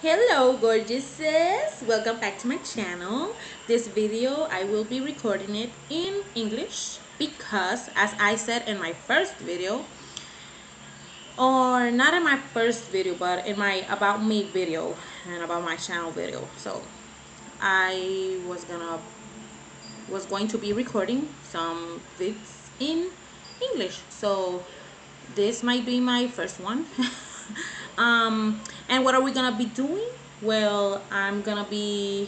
Hello gorgeouses, welcome back to my channel. This video I will be recording it in English because, as I said in my first video, or not in my first video but in my about me video and about my channel video, so I was going to be recording some vids in English, so this might be my first one. And what are we gonna be doing? Well, I'm gonna be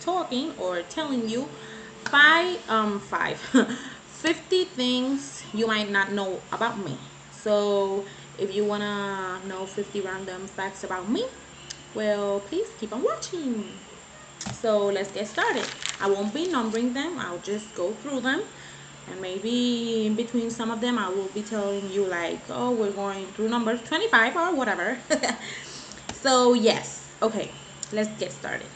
talking or telling you five 50 things you might not know about me. So if you wanna know 50 random facts about me, well, please keep on watching. So let's get started. I won't be numbering them, I'll just go through them, and maybe in between some of them I will be telling you, like, oh, we're going through number 25 or whatever. So yes, okay, let's get started.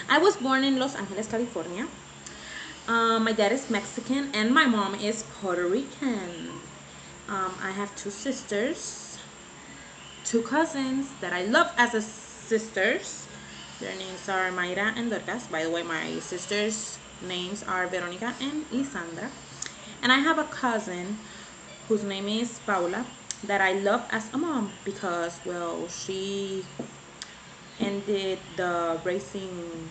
I was born in Los Angeles, California. My dad is Mexican and my mom is Puerto Rican. I have two sisters, two cousins that I love as a sisters. Their names are Mayra and Dorcas. By the way, my sisters' names are Veronica and Lisandra. And I have a cousin whose name is Paula that I love as a mom because, well, she ended the racing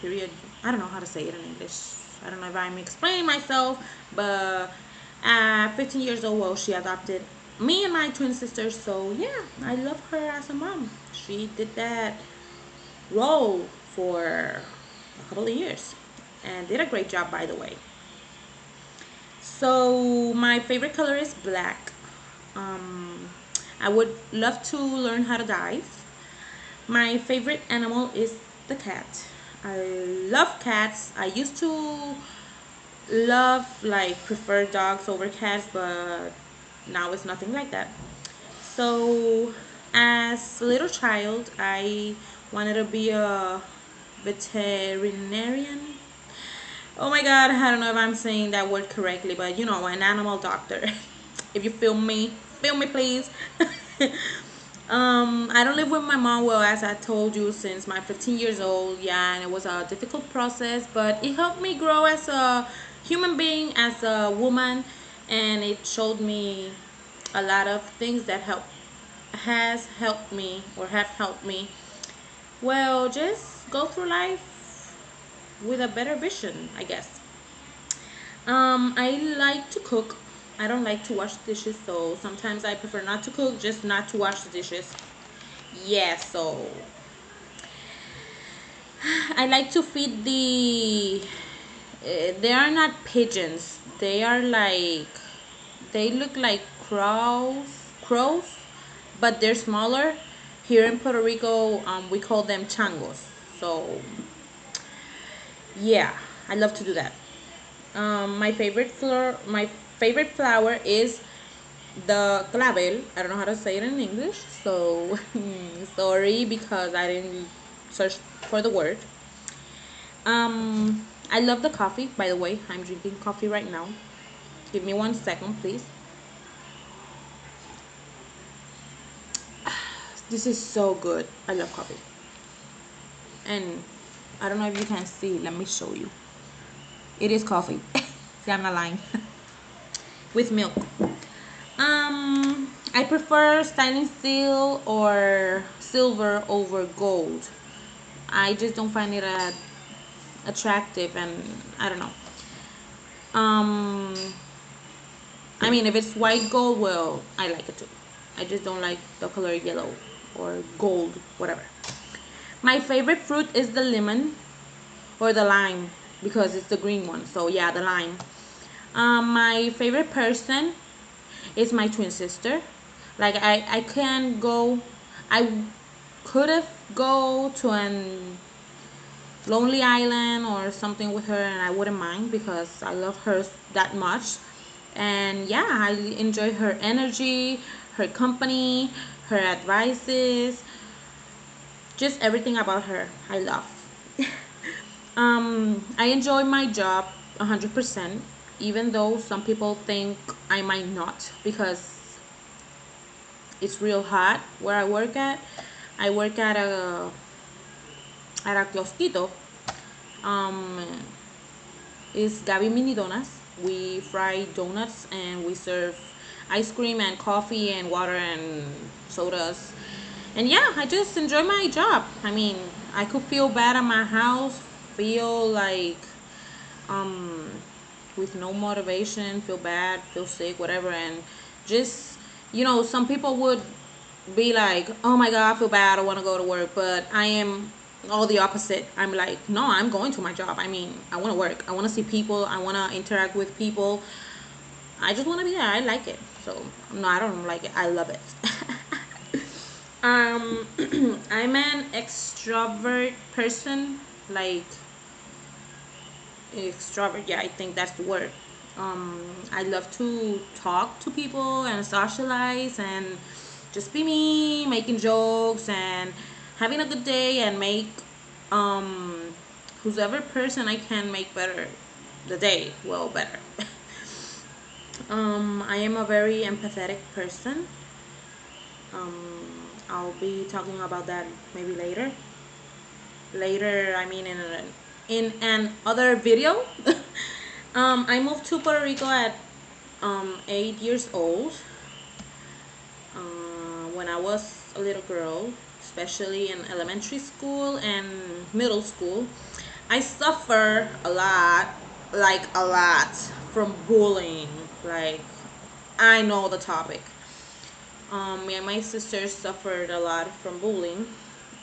period. I don't know how to say it in English. I don't know if I'm explaining myself, but at 15 years old, well, she adopted me and my twin sisters. So yeah, I love her as a mom. She did that role for a couple of years and did a great job, by the way. So my favorite color is black. Um, I would love to learn how to dive. My favorite animal is the cat. I love cats. I used to love, like, prefer dogs over cats, but now it's nothing like that. So as a little child, I wanted to be a veterinarian. Oh my god, I don't know if I'm saying that word correctly, but you know, an animal doctor. If you feel me please. I don't live with my mom, well, as I told you, since my 15 years old. Yeah, and it was a difficult process, but it helped me grow as a human being, as a woman, and it showed me a lot of things that has helped me, or have helped me, well, just go through life with a better vision, I guess. I like to cook. I don't like to wash dishes, so sometimes I prefer not to cook, just not to wash the dishes. Yeah, so I like to feed the. They are not pigeons. They are like. They look like crows, but they're smaller. Here in Puerto Rico, we call them changos. So yeah, I love to do that. My favorite flower is the clavel. I don't know how to say it in English, so sorry because I didn't search for the word. I love the coffee. By the way, I'm drinking coffee right now. Give me 1 second, please. This is so good. I love coffee, and I don't know if you can see. Let me show you. It is coffee. See, I'm not lying. With milk. I prefer stainless steel or silver over gold. I just don't find it attractive, and I don't know. Um, I mean, if it's white gold, well, I like it too. I just don't like the color yellow or gold, whatever. My favorite fruit is the lemon or the lime because it's the green one. So yeah, the lime. My favorite person is my twin sister. Like I can go, I could have go to an lonely island or something with her, and I wouldn't mind because I love her that much. And yeah, I enjoy her energy, her company, her advices, just everything about her I love. I enjoy my job 100%, even though some people think I might not, because it's real hot where I work at. I work at a kiosquito. Um, it's Gabi Mini Donuts. We fry donuts and we serve ice cream and coffee and water and sodas. And yeah, I just enjoy my job. I mean, I could feel bad at my house, feel like um with no motivation, feel bad, feel sick, whatever, and just, some people would be like, oh my god, I feel bad, I want to go to work, but I am all the opposite. I'm like, no, I'm going to my job. I mean, I want to work, I want to see people, I want to interact with people, I just want to be there. I like it. So no, I don't like it, I love it. um I'm an extrovert person, like extrovert, yeah, I think that's the word. I love to talk to people and socialize and just be me, making jokes and having a good day, and make um whoever person I can make better the day, well, better. I am a very empathetic person. I'll be talking about that maybe later, I mean, in an other video. I moved to Puerto Rico at 8 years old, when I was a little girl, especially in elementary school and middle school. I suffer a lot, like a lot, from bullying. Like, I know the topic. Me and my sisters suffered a lot from bullying,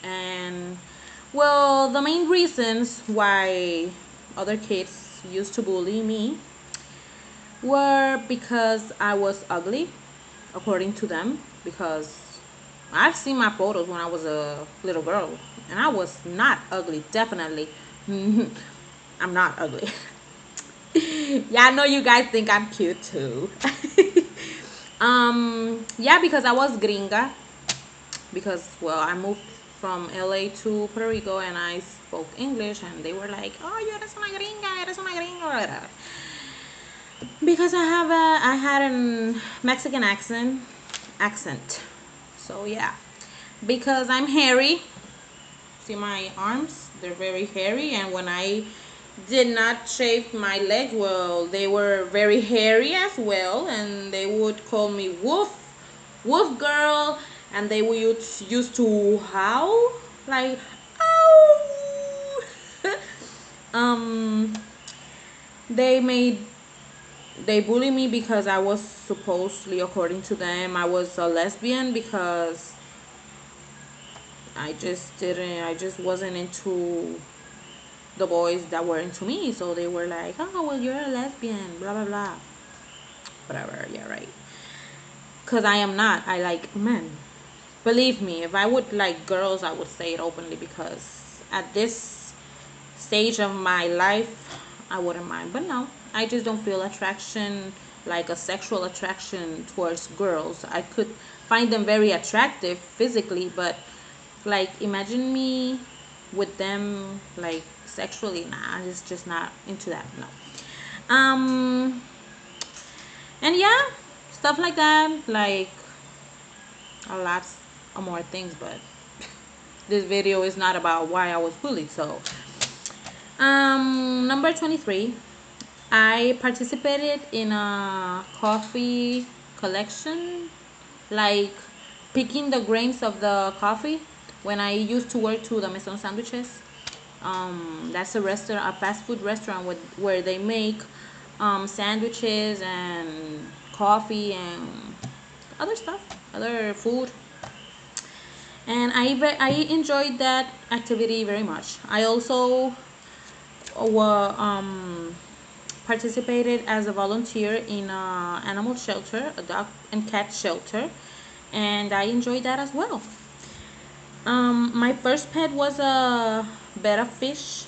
and well, the main reasons why other kids used to bully me were because I was ugly, according to them. Because I've seen my photos when I was a little girl, and I was not ugly, definitely. I'm not ugly. Yeah, I know you guys think I'm cute too. Yeah, because I was gringa. Because, well, I moved from LA to Puerto Rico and I spoke English, and they were like, "Oh, you eres una gringa, eres una gringa." Because I had an Mexican accent. So yeah, because I'm hairy. See my arms? They're very hairy, and when I did not shave my legs, well, they were very hairy as well, and they would call me Wolf Girl, and they would used to howl like, oh. um, they made they bullied me because I was supposedly, according to them, I was a lesbian, because I just wasn't into the boys that were into me. So they were like, oh, well, you're a lesbian, blah, blah, blah. Whatever, yeah, right. Because I am not. I like men. Believe me, if I would like girls, I would say it openly, because at this stage of my life, I wouldn't mind. But no, I just don't feel attraction, like a sexual attraction towards girls. I could find them very attractive physically, but like, imagine me with them like sexually, nah, it's just not into that. No. Um and yeah, stuff like that, like a lot of more things, but this video is not about why I was bullied. So number 23, I participated in a coffee collection, like picking the grains of the coffee, when I used to work to the Maison Sandwiches. That's a restaurant, a fast food restaurant, where they make sandwiches and coffee and other stuff, other food. And I enjoyed that activity very much. I also participated as a volunteer in a animal shelter, a dog and cat shelter, and I enjoyed that as well. My first pet was a betta fish.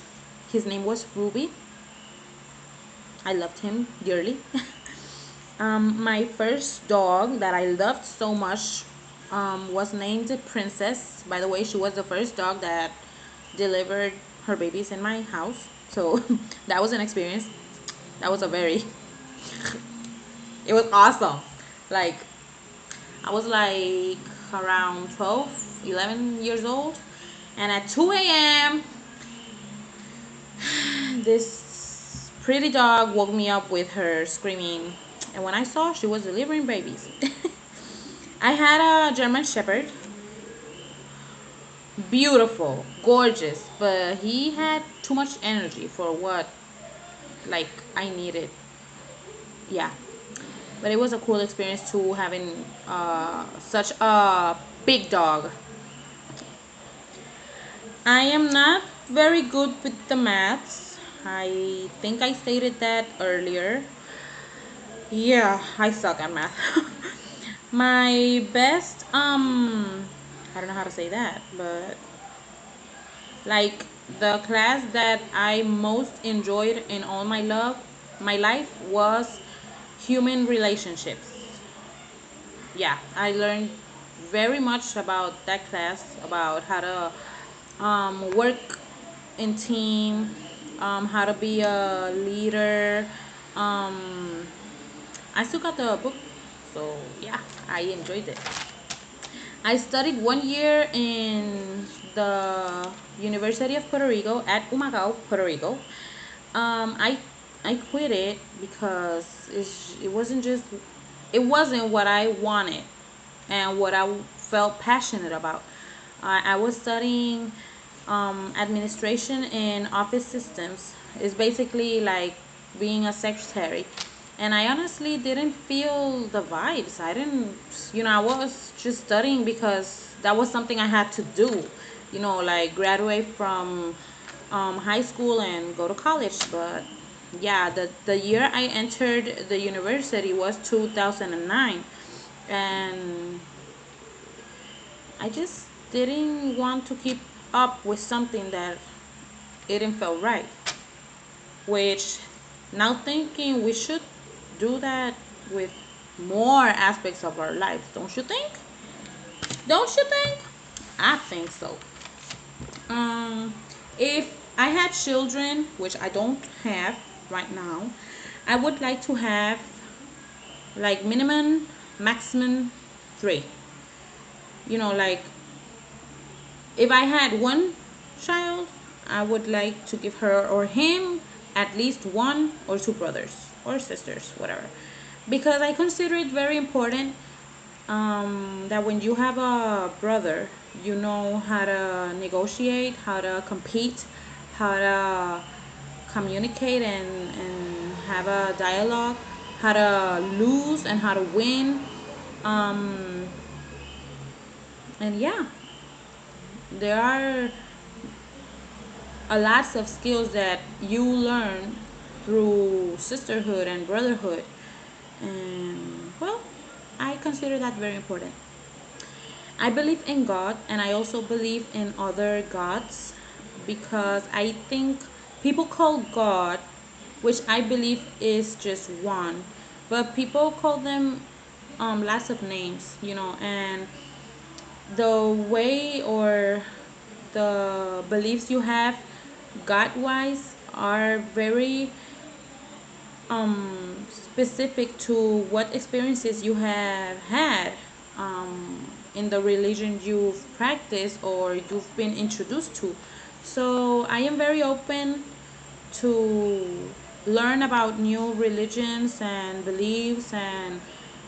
His name was Ruby. I loved him dearly. My first dog that I loved so much was named Princess. By the way, she was the first dog that delivered her babies in my house. So that was an experience. That was a very, it was awesome. Like, I was like around 12 11 years old. And at 2 a.m., this pretty dog woke me up with her screaming. And when I saw, she was delivering babies. I had a German Shepherd, beautiful, gorgeous, but he had too much energy for what like I needed. Yeah, but it was a cool experience too, having such a big dog. I am not very good with the maths. I think I stated that earlier. Yeah, I suck at math. My best I don't know how to say that, but like the class that I most enjoyed in all my life was human relationships. Yeah, I learned very much about that class, about how to work in team, how to be a leader. Um, I still got the book, so yeah, I enjoyed it. I studied 1 year in the University of Puerto Rico at Humacao, Puerto Rico. I quit it because it wasn't what I wanted and what I felt passionate about. I was studying administration and office systems. It's basically like being a secretary. And I honestly didn't feel the vibes. I didn't, I was just studying because that was something I had to do, like graduate from high school and go to college. But yeah, the year I entered the university was 2009. And I just didn't want to keep up with something that it didn't feel right. Which, now thinking, we should do that with more aspects of our lives, don't you think? Don't you think? I think so. Um, if I had children, which I don't have right now, I would like to have like minimum, maximum three. Like if I had one child, I would like to give her or him at least one or two brothers or sisters, whatever. Because I consider it very important that when you have a brother, you know how to negotiate, how to compete, how to communicate and have a dialogue, how to lose and how to win. Um, and yeah, there are a lots of skills that you learn through sisterhood and brotherhood. And well, I consider that very important. I believe in God and I also believe in other gods because I think people call God, which I believe is just one, but people call them lots of names, and the way or the beliefs you have God wise are very specific to what experiences you have had in the religion you've practiced or you've been introduced to. So I am very open to learn about new religions and beliefs. And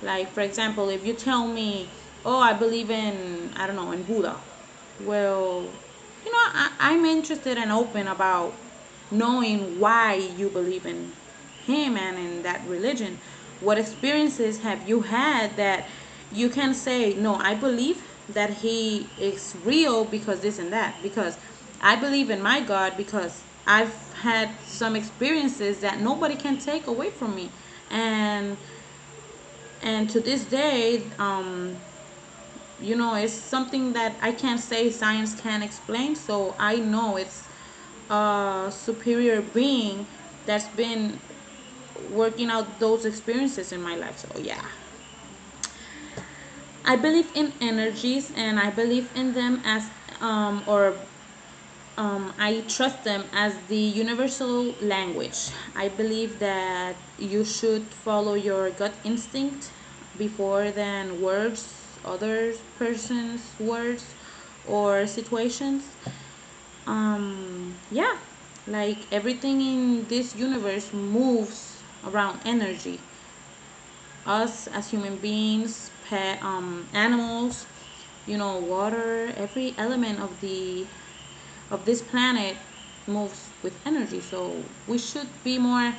like, for example, if you tell me, oh, I believe in, I don't know, in Buddha, well, I'm interested and open about knowing why you believe in him and in that religion. What experiences have you had that you can say, no, I believe that he is real because this and that? Because I believe in my God because I've had some experiences that nobody can take away from me. And to this day, it's something that I can't say science can't explain. So I know it's a superior being that's been working out those experiences in my life. So yeah, I believe in energies and I believe in them as or I trust them as the universal language. I believe that you should follow your gut instinct before than words, other person's words, or situations. Yeah, like everything in this universe moves around energy. Us as human beings, pet, animals, water, every element of this planet moves with energy. So we should be more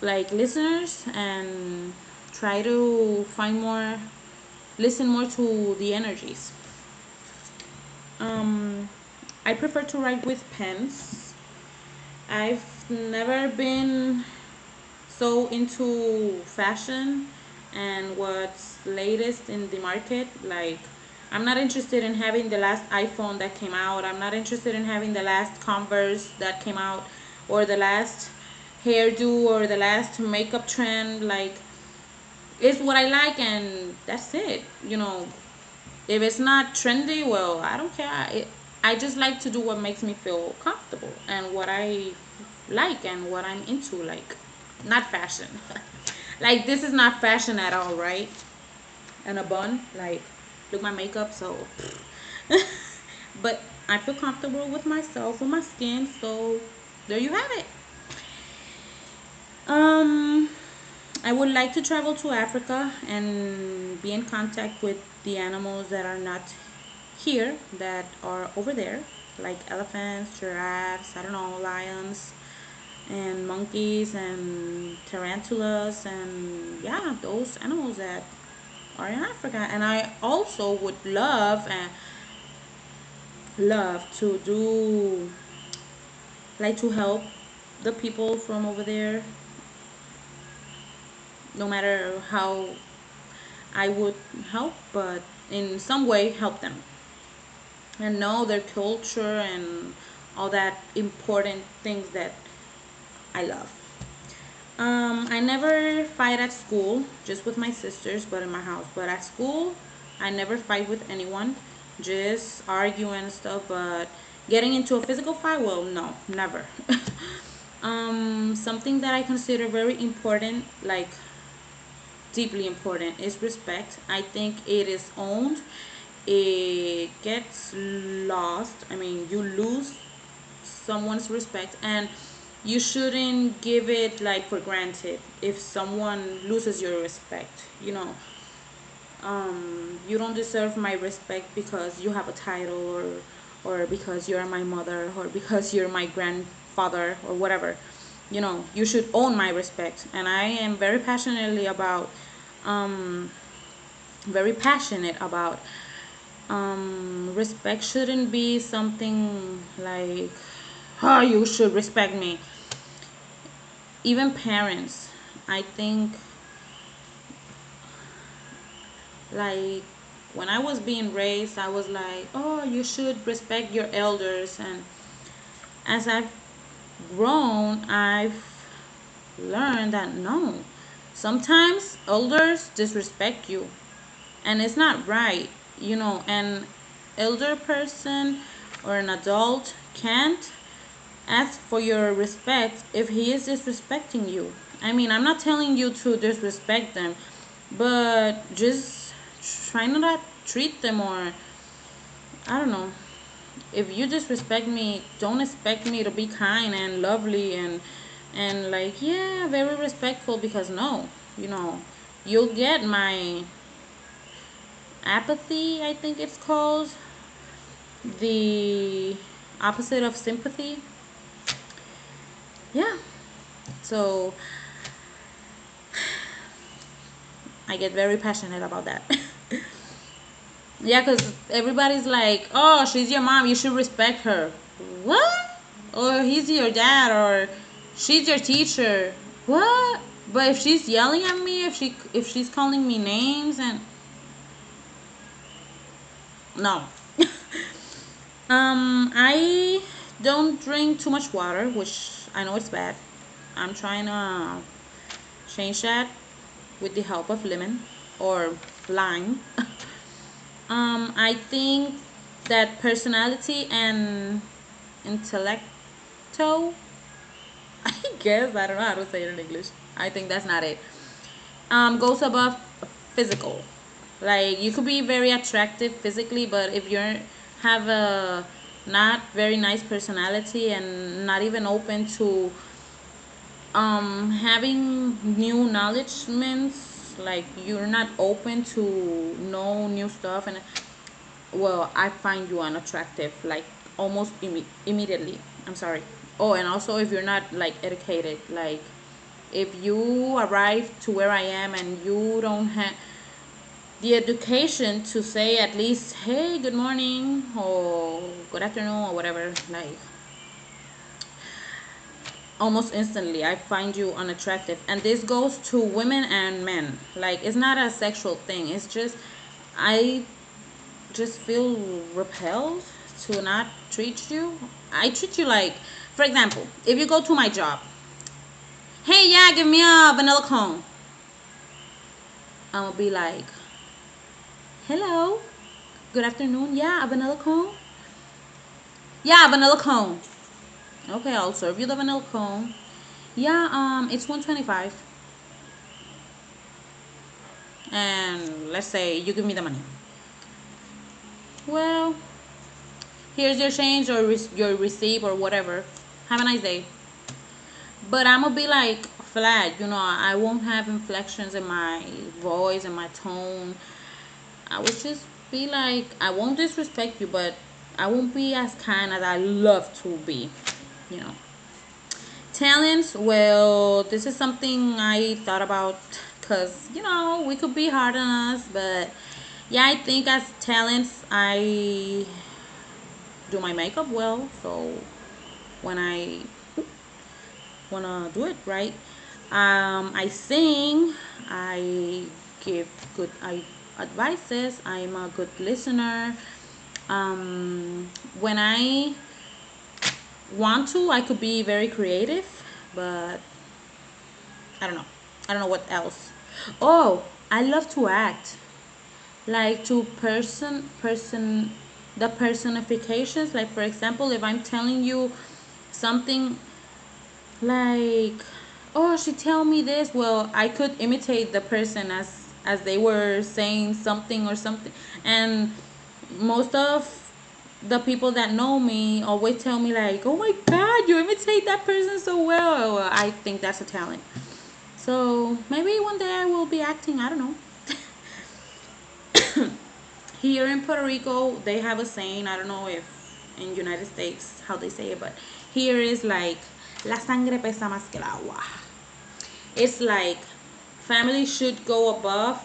like listeners and try to listen more to the energies. Um, I prefer to write with pens. I've never been so into fashion and what's latest in the market. Like, I'm not interested in having the last iPhone that came out. I'm not interested in having the last Converse that came out, or the last hairdo, or the last makeup trend. Like, it's what I like, and that's it. If it's not trendy, well, I don't care. I just like to do what makes me feel comfortable and what I like and what I'm into. Like, not fashion. Like, this is not fashion at all, right? And a bun, like, look my makeup, so. But I feel comfortable with myself, with my skin, so there you have it. Um, I would like to travel to Africa and be in contact with the animals that are not here, that are over there, like elephants, giraffes, I don't know, lions, and monkeys, and tarantulas, and yeah, those animals that are in Africa. And I also would love to do, like, to help the people from over there, no matter how I would help, but in some way help them and know their culture and all that important things that I love. I never fight at school, just with my sisters, but in my house. But at school, I never fight with anyone, just argue and stuff. But getting into a physical fight, well, no, never. Something that I consider very important, like deeply important, is respect. I think it is owned. It gets lost. I mean, you lose someone's respect, and you shouldn't give it like for granted. If someone loses your respect, you don't deserve my respect because you have a title, or because you're my mother, or because you're my grandfather, or whatever. You should own my respect, and I am um very passionate about respect. Shouldn't be something like, oh, you should respect me. Even parents, I think, like, when I was being raised, I was like, oh, you should respect your elders. And as I've grown, I've learned that no, sometimes elders disrespect you, and it's not right. An elder person or an adult can't ask for your respect if he is disrespecting you. I mean, I'm not telling you to disrespect them, but just try not to treat them, or I don't know. If you disrespect me, don't expect me to be kind and lovely and like, yeah, very respectful, because no, you know, you'll get my apathy, I think it's called, the opposite of sympathy. Yeah. So I get very passionate about that. Yeah, because everybody's like, oh, she's your mom, you should respect her. What? Or he's your dad, or she's your teacher. What? But if she's yelling at me, if she's calling me names, and no. I don't drink too much water, which I know it's bad. I'm trying to change that with the help of lemon or lime. I think that personality and intellecto, I guess, I don't know how to say it in English. I think that's not it. Goes above physical. Like you could be very attractive physically, but if you're have a not very nice personality and not even open to having new knowledge means like you're not open to know new stuff, and well, I find you unattractive like almost immediately. I'm sorry. Oh, and also if you're not like educated, like if you arrive to where I am and you don't have the education to say at least hey, good morning or good afternoon or whatever, like almost instantly I find you unattractive. And this goes to women and men. Like it's not a sexual thing. It's just I just feel repelled to not treat you. I treat you like, for example, if you go to my job, hey, yeah, give me a vanilla cone. I'm gonna be like, hello, good afternoon. Yeah, a vanilla cone. Yeah, a vanilla cone. Okay, I'll serve you the vanilla cone. Yeah, it's 125. And let's say you give me the money. Well, here's your change or your receipt or whatever. Have a nice day. But I'm gonna be like flat, you know. I won't have inflections in my voice and my tone. I would just be like, I won't disrespect you, but I won't be as kind as I love to be, you know. Talents, well, this is something I thought about because, you know, we could be hard on us, but yeah, I think as talents, I do my makeup well, so when I wanna do it right, I sing, I give good advices, I'm a good listener. When I want to, I could be very creative, but I don't know. I don't know what else. Oh, I love to act. Like to the personifications. Like for example, if I'm telling you something like, oh, she tell me this, well, I could imitate the person as they were saying something or something. And most of the people that know me always tell me like, oh my god, you imitate that person so well. Well, I think that's a talent. So maybe one day I will be acting. I don't know. Here in Puerto Rico, they have a saying. I don't know if in United States how they say it, but here is like la sangre pesa más que el agua. It's like family should go above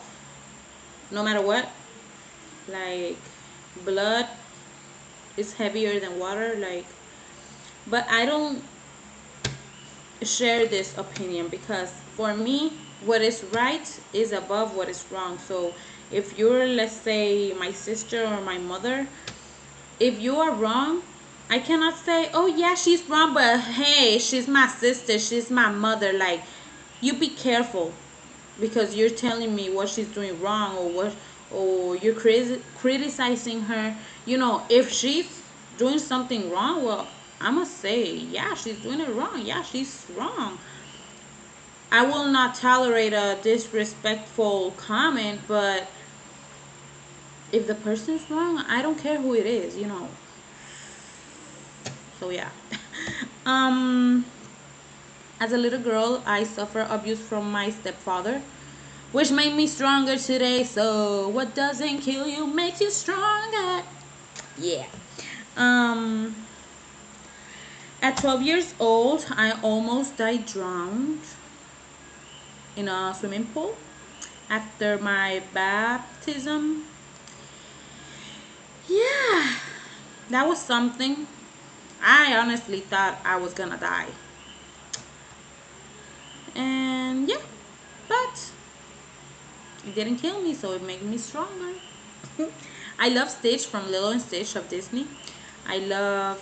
no matter what. Like blood is heavier than water. Like, but I don't share this opinion because for me what is right is above what is wrong. So if you're, let's say, my sister or my mother, if you are wrong, I cannot say, oh yeah, she's wrong, but hey, she's my sister, she's my mother. Like, you be careful because you're telling me what she's doing wrong, or what, or you're criticizing her. You know, if she's doing something wrong, well, I must say, yeah, she's doing it wrong. Yeah, she's wrong. I will not tolerate a disrespectful comment, but if the person's wrong, I don't care who it is, you know. So yeah. um as a little girl, I suffered abuse from my stepfather, which made me stronger today. So what doesn't kill you makes you stronger. Yeah. Um at 12 years old, I almost died drowned in a swimming pool after my baptism. Yeah, that was something. I honestly thought I was gonna die. And yeah, but it didn't kill me, so it made me stronger. I love Stitch from Lilo and Stitch of Disney. I love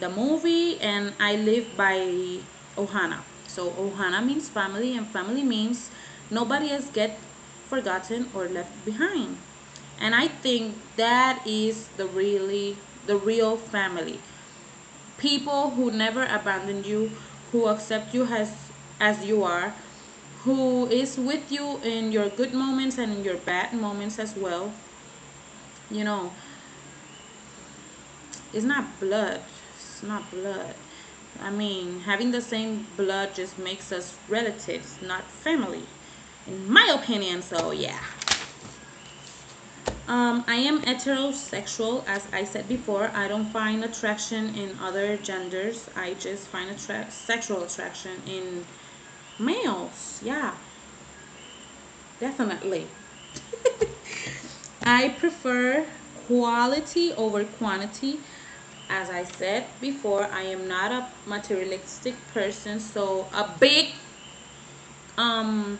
the movie, and I live by Ohana. So Ohana means family, and family means nobody else get forgotten or left behind. And I think that is the real family. People who never abandon you, who accept you as you are, who is with you in your good moments and in your bad moments as well. You know, it's not blood. It's not blood. I mean, having the same blood just makes us relatives, not family, in my opinion. So yeah. I am heterosexual, as I said before. I don't find attraction in other genders. I just find sexual attraction in males. Yeah, definitely. I prefer quality over quantity. As I said before, I am not a materialistic person, so a big um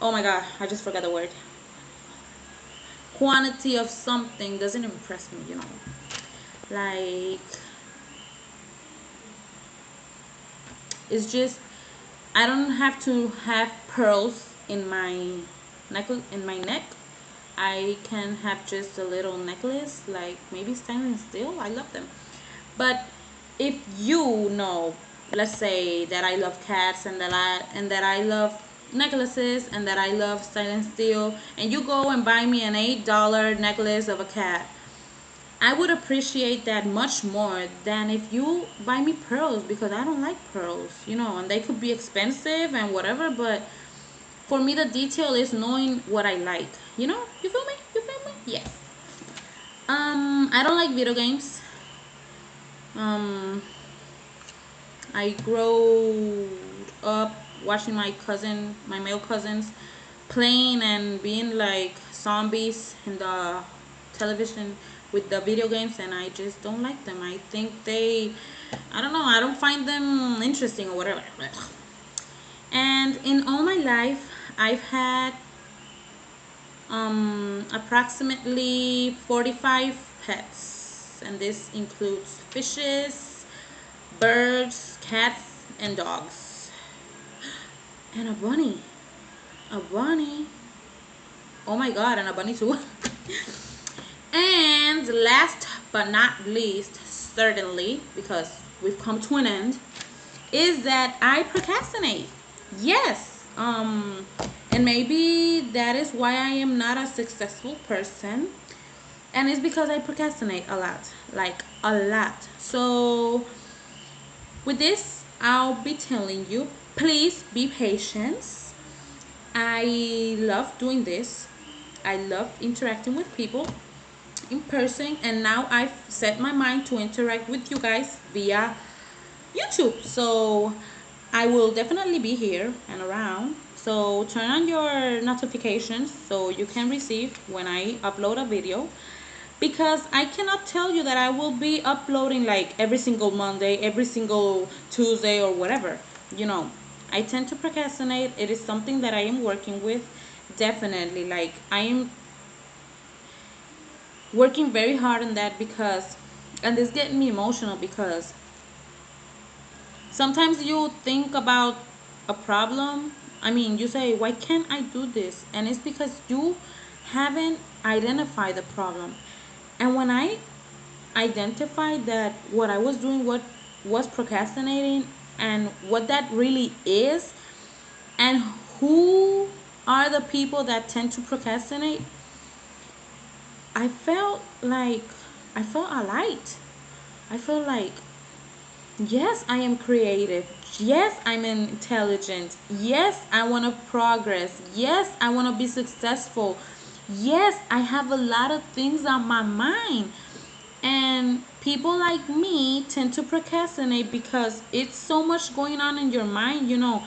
oh my god, I just forgot the word. Quantity of something doesn't impress me, you know. Like, it's just, I don't have to have pearls in my neck. I can have just a little necklace, like maybe stainless steel. I love them. But if you know, let's say that I love cats and that I love necklaces and that I love stainless steel, and you go and buy me an $8 necklace of a cat, I would appreciate that much more than if you buy me pearls, because I don't like pearls, you know, and they could be expensive and whatever, but for me the detail is knowing what I like, you know? You feel me? You feel me? Yes. I don't like video games. Um, I grow up watching my male cousins, playing and being like zombies in the television with the video games, and I just don't like them. I think I don't know, I don't find them interesting or whatever. And in all my life, I've had approximately 45 pets, and this includes fishes, birds, cats, and dogs, and a bunny. A bunny. Oh my god, and a bunny too. And last but not least, certainly, because we've come to an end, is that I procrastinate. Yes. And maybe that is why I am not a successful person. And it's because I procrastinate a lot. Like a lot. So with this, I'll be telling you, please be patient. I love doing this. I love interacting with people in person, and now I've set my mind to interact with you guys via YouTube. So I will definitely be here and around. So turn on your notifications so you can receive when I upload a video, because I cannot tell you that I will be uploading like every single Monday, every single Tuesday, or whatever. You know, I tend to procrastinate. It is something that I am working with. Definitely, like I am working very hard on that, because, and this getting me emotional, because sometimes you think about a problem. I mean, you say, why can't I do this? And it's because you haven't identified the problem. And when I identified that what I was doing, what was procrastinating, and what that really is, and who are the people that tend to procrastinate, I felt like I felt a light. I felt like, yes, I am creative. Yes, I'm intelligent. Yes, I want to progress. Yes, I want to be successful. Yes, I have a lot of things on my mind. And people like me tend to procrastinate because it's so much going on in your mind, you know.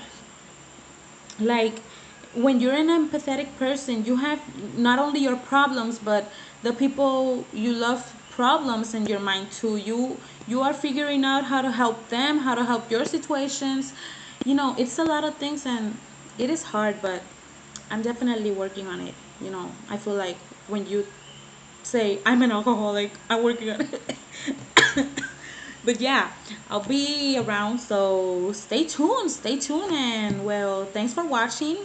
Like, when you're an empathetic person, you have not only your problems, but the people you love problems in your mind too. You are figuring out how to help them, how to help your situations. You know, it's a lot of things, and it is hard, but I'm definitely working on it. You know, I feel like when you say I'm an alcoholic, I'm working on it. But yeah, I'll be around, so stay tuned, and well, thanks for watching.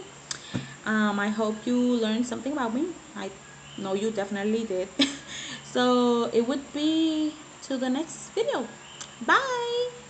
I hope you learned something about me. I know you definitely did. So it would be to the next video. Bye.